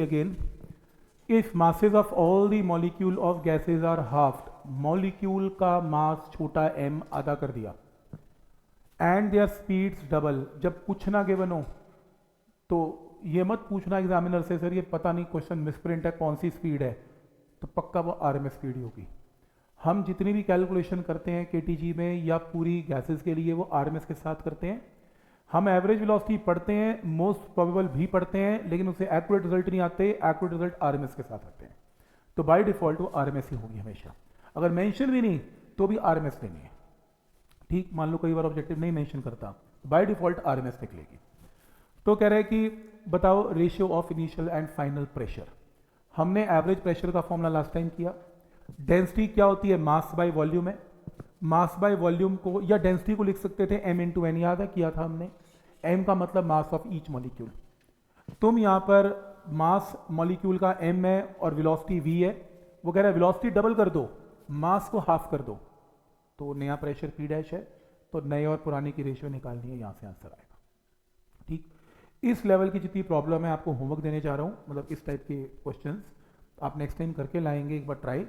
again, if masses of all the molecule of gases are halved, molecule का मास छोटा m आधा कर दिया, एंड देयर स्पीड्स डबल। जब कुछ ना गिवन हो तो ये मत पूछना एग्जामिनर से सर ये पता नहीं क्वेश्चन मिसप्रिंट है कौन सी स्पीड है, तो पक्का वो आरएमएस स्पीड ही होगी। हम जितनी भी कैलकुलेशन करते हैं केटीजी में या पूरी गैसेस के लिए वो आरएमएस के साथ करते हैं। हम एवरेज वेलोसिटी पढ़ते हैं, मोस्ट प्रोबेबल भी पढ़ते हैं, लेकिन उससे एक्यूरेट रिजल्ट नहीं आते, एक्यूरेट रिजल्ट आरएमएस के साथ आते हैं। तो बाय डिफॉल्ट वो आरएमएस ही होगी हमेशा, अगर मेंशन भी नहीं तो भी आरएमएस लेनी है। ठीक, मान लो कई बार ऑब्जेक्टिव नहीं मेंशन करता, बाय डिफॉल्ट आरएमएस निकलेगी। तो कह रहे हैं कि बताओ ratio of initial and final pressure. हमने एवरेज प्रेशर का फॉर्मूला लास्ट टाइम किया। डेंसिटी क्या होती है, मास बाय वॉल्यूम है। मास बाय वॉल्यूम को या डेंसिटी को लिख सकते थे m इंटू एन, याद है किया था हमने। m का मतलब मास ऑफ ईच मॉलिक्यूल। तुम यहाँ पर मास मॉलिक्यूल का m है और वेलोसिटी v है, वो कह रहा है वेलोसिटी डबल कर दो, मास को हाफ कर दो, तो नया प्रेशर p डैश है, तो नए और पुराने की रेशियो निकालनी है, यहाँ से आंसर आएगा। ठीक, इस लेवल की जितनी प्रॉब्लम है आपको होमवर्क देने जा रहा हूँ, मतलब इस टाइप के क्वेश्चंस आप नेक्स्ट टाइम करके लाएंगे एक बार ट्राई,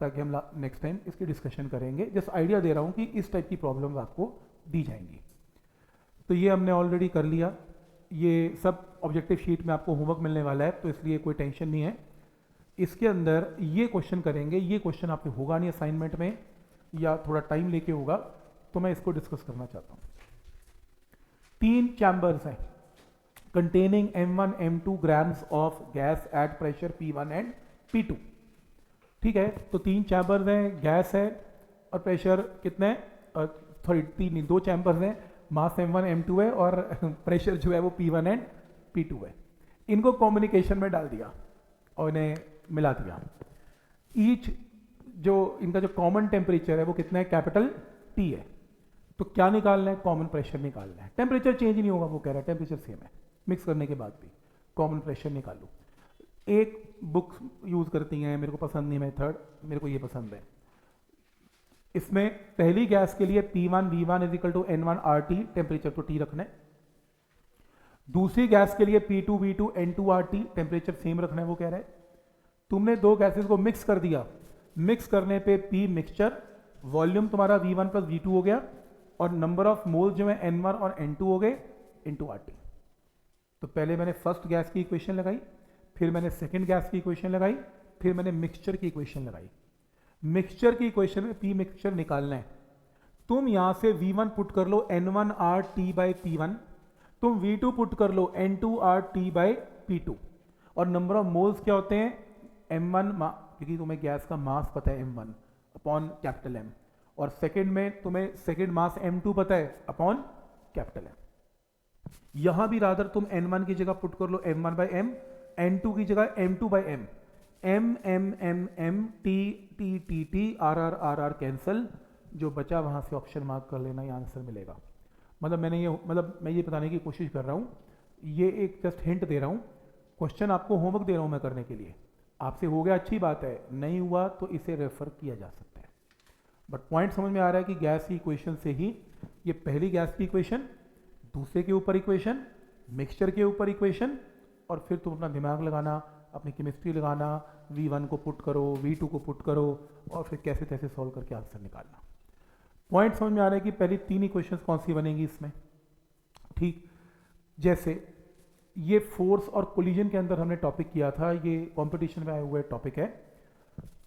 ताकि हम नेक्स्ट टाइम इसकी डिस्कशन करेंगे। जस्ट आइडिया दे रहा हूँ कि इस टाइप की प्रॉब्लम्स आपको दी जाएंगी। तो ये हमने ऑलरेडी कर लिया, ये सब ऑब्जेक्टिव शीट में आपको होमवर्क मिलने वाला है, तो इसलिए कोई टेंशन नहीं है। इसके अंदर ये क्वेश्चन करेंगे, ये क्वेश्चन आपके होगा नहीं असाइनमेंट में या थोड़ा टाइम लेके होगा, तो मैं इसको डिस्कस करना चाहता हूँ। 3 चैम्बर्स हैं containing m1 m2 grams of gas at pressure P1 and P2। ठीक है, तो 3 चैम्बर्स हैं, गैस है और प्रेशर कितने, सॉरी 2 चैम्बर्स हैं, मास m1 m2 है और प्रेशर जो है वो P1 एंड P2 है। इनको कम्युनिकेशन में डाल दिया और इन्हें मिला दिया। ईच जो इनका जो कॉमन टेम्परेचर है वो कितना है, कैपिटल T है। तो क्या निकालना है, कॉमन प्रेशर निकालना है। टेम्परेचर चेंज नहीं होगा, वो कह रहा है टेम्परेचर सेम है, मिक्स करने के बाद भी कॉमन प्रेशर निकालो। एक बुक यूज करती हैं, मेरे को पसंद नहीं मेथड, मेरे को ये पसंद है। इसमें पहली गैस के लिए P1 V1 is equal to N1 RT, temperature तो T रखना है। दूसरी गैस के लिए P2 V2 N2 RT, temperature same रखना है, वो कह रहा है। तुमने 2 गैसेस को मिक्स कर दिया, मिक्स करने पे P मिक्सचर, वॉल्यूम तुम्हारा V1 प्लस V2 हो गया और नंबर ऑफ मोल्स जो है N1 और N2 हो गए इंटू RT। तो पहले मैंने फर्स्ट गैस की इक्वेशन लगाई, फिर मैंने सेकंड गैस की इक्वेशन लगाई, फिर मैंने मिक्सचर की इक्वेशन लगाई। मिक्सचर की इक्वेशन में P मिक्सचर निकालना है। तुम यहां से V1 पुट कर लो N1 RT बाई P1, तुम V2 पुट कर लो N2 RT बाई P2, और नंबर ऑफ मोल्स क्या होते हैं, M1, क्योंकि तुम्हें गैस का मास पता है M1 अपॉन कैपिटल M, और सेकेंड में तुम्हें सेकेंड मास M2 पता है अपॉन कैपिटल M। यहां भी रादर तुम N1 की जगह पुट कर लो M1 बाई M, N2 की जगह M2 by M, M M M M T T T T R R R R cancel, जो बचा वहां से ऑप्शन मार्क कर लेना, ये आंसर मिलेगा। मतलब मैं ये बताने की कोशिश कर रहा हूं, ये एक जस्ट हिंट दे रहा हूं, क्वेश्चन आपको होमवर्क दे रहा हूं मैं करने के लिए। आपसे हो गया अच्छी बात है, नहीं हुआ तो इसे रेफर किया जा सकता है। बट पॉइंट समझ में आ रहा है कि गैस की इक्वेशन से ही, ये पहली गैस की इक्वेशन, दूसरे के ऊपर इक्वेशन, मिक्सचर के ऊपर इक्वेशन, और फिर तुम अपना दिमाग लगाना, अपनी केमिस्ट्री लगाना, V1 को पुट करो, V2 को पुट करो, और फिर कैसे तैसे सॉल्व करके आंसर निकालना। पॉइंट समझ में आ रहा है कि पहली 3 इक्वेशंस कौन सी बनेंगी इसमें। ठीक, जैसे ये फोर्स और कोलिजन के अंदर हमने टॉपिक किया था, ये कॉम्पिटिशन में आए हुए टॉपिक है।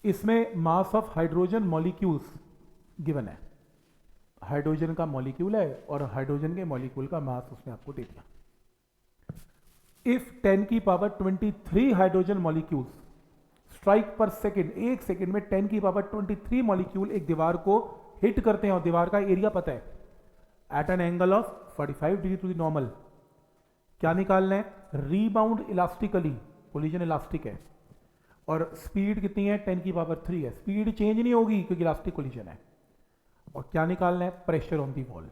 इसमें mass of hydrogen molecules given है, हाइड्रोजन का मॉलिक्यूल है और हाइड्रोजन के मॉलिक्यूल का मास उसने आपको दे दिया। इफ 10 की पावर 23 हाइड्रोजन मॉलिक्यूल्स स्ट्राइक पर सेकेंड, एक सेकेंड में 10 की पावर 23 मॉलिक्यूल एक दीवार को हिट करते हैं, और दीवार का एरिया पता है, at an angle of 45 degree to the normal. क्या निकालना है, रीबाउंड इलास्टिकली, कोलिजन इलास्टिक है, और स्पीड कितनी है, 10 की पावर 3 है, स्पीड चेंज नहीं होगी क्योंकि इलास्टिक कोलिजन है। और क्या निकालना है, प्रेशर ऑन दी वॉल।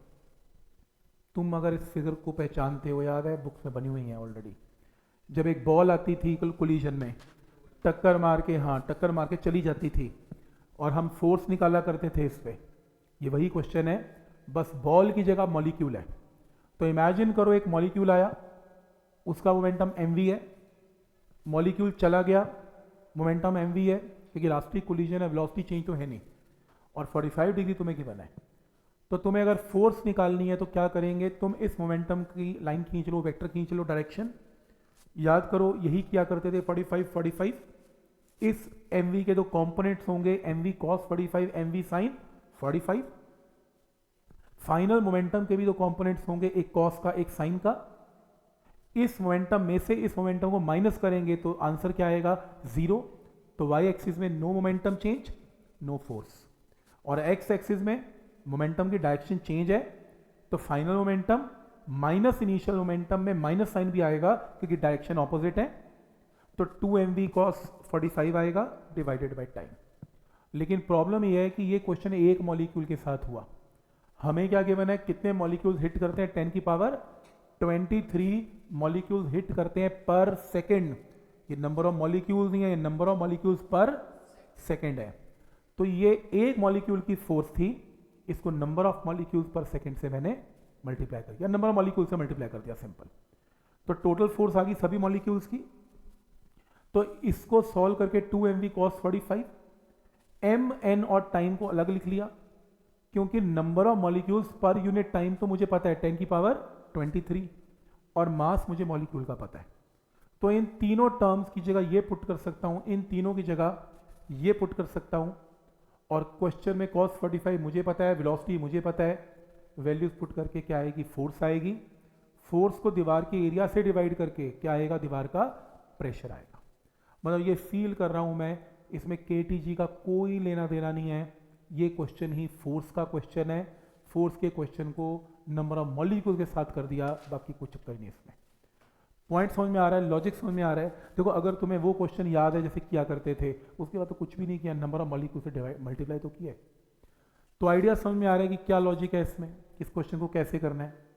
तुम अगर इस फिगर को पहचानते हो, याद है बुक्स में बनी हुई है ऑलरेडी, जब एक बॉल आती थी कोलिजन में, टक्कर मार के चली जाती थी और हम फोर्स निकाला करते थे इस पे, ये वही क्वेश्चन है, बस बॉल की जगह मॉलिक्यूल है। तो इमेजिन करो एक मॉलिक्यूल आया, उसका मोमेंटम mv है, मॉलिक्यूल चला गया, मोमेंटम mv है क्योंकि इलास्टिक कोलिजन है, वेलोसिटी चेंज तो है नहीं, और 45 डिग्री तुम्हें गिवन है। तो तुम्हें अगर फोर्स निकालनी है तो क्या करेंगे, तुम इस मोमेंटम की लाइन खींच लो, वेक्टर खींच लो, डायरेक्शन याद करो, यही किया करते थे 45 45। इस mv के दो कंपोनेंट्स होंगे, mv cos 45, mv sin 45। Final momentum के भी दो कंपोनेंट्स होंगे, एक कॉस का एक साइन का। इस मोमेंटम में से इस मोमेंटम को माइनस करेंगे तो आंसर क्या आएगा, 0। तो वाई एक्सिस में no momentum change, no force, और एक्स एक्सिस में मोमेंटम की डायरेक्शन चेंज है, तो final momentum minus initial momentum में माइनस साइन भी आएगा क्योंकि डायरेक्शन ऑपोजिट है, तो 2mv cos 45 आएगा डिवाइडेड बाय टाइम। लेकिन प्रॉब्लम यह है कि ये क्वेश्चन एक मॉलिक्यूल के साथ हुआ, हमें क्या गिवन है, कितने मॉलिक्यूल्स हिट करते हैं, 10 की पावर 23 मॉलिक्यूल्स हिट करते हैं पर सेकेंड। ये नंबर ऑफ मॉलिक्यूल्स नहीं है, ये नंबर ऑफ मॉलिक्यूल्स पर सेकेंड है। तो ये एक मॉलिक्यूल की फोर्स थी, इसको नंबर ऑफ मॉलिक्यूल्स पर सेकेंड से मैंने मल्टीप्लाई कर दिया, नंबर ऑफ मॉलिक्यूल से मल्टीप्लाई कर दिया, सिंपल। तो टोटल फोर्स आ गई सभी मॉलिक्यूल्स की। तो इसको सॉल्व करके 2mv cos 45, m n और टाइम को अलग लिख लिया क्योंकि number of molecules per unit time तो मुझे पता है 10 की पावर 23, और मास मुझे मॉलिक्यूल का पता है। तो इन तीनों टर्म्स की जगह ये पुट कर सकता हूं, इन तीनों की जगह ये पुट कर सकता हूं, और क्वेश्चन में cos 45 मुझे पता है, वेलोसिटी मुझे पता है, वैल्यूज पुट करके क्या आएगी, फोर्स आएगी। फोर्स को दीवार के एरिया से डिवाइड करके क्या आएगा, दीवार का प्रेशर आएगा। मतलब ये फील कर रहा हूं मैं, इसमें KTG का कोई लेना देना नहीं है, ये क्वेश्चन ही फोर्स का क्वेश्चन है। फोर्स के क्वेश्चन को नंबर ऑफ मॉलिक्यूल के साथ कर दिया, बाकी कुछ चक्कर नहीं इसमें। पॉइंट समझ में आ रहा है, लॉजिक समझ में आ रहा है। देखो अगर तुम्हें वो क्वेश्चन याद है जैसे किया करते थे, उसके बाद तो कुछ भी नहीं किया, नंबर ऑफ मॉलिक्यूल से डिवाइड मल्टीप्लाई तो किया है। तो आइडिया समझ में आ रहा है कि क्या लॉजिक है इसमें, इस क्वेश्चन को कैसे करना है।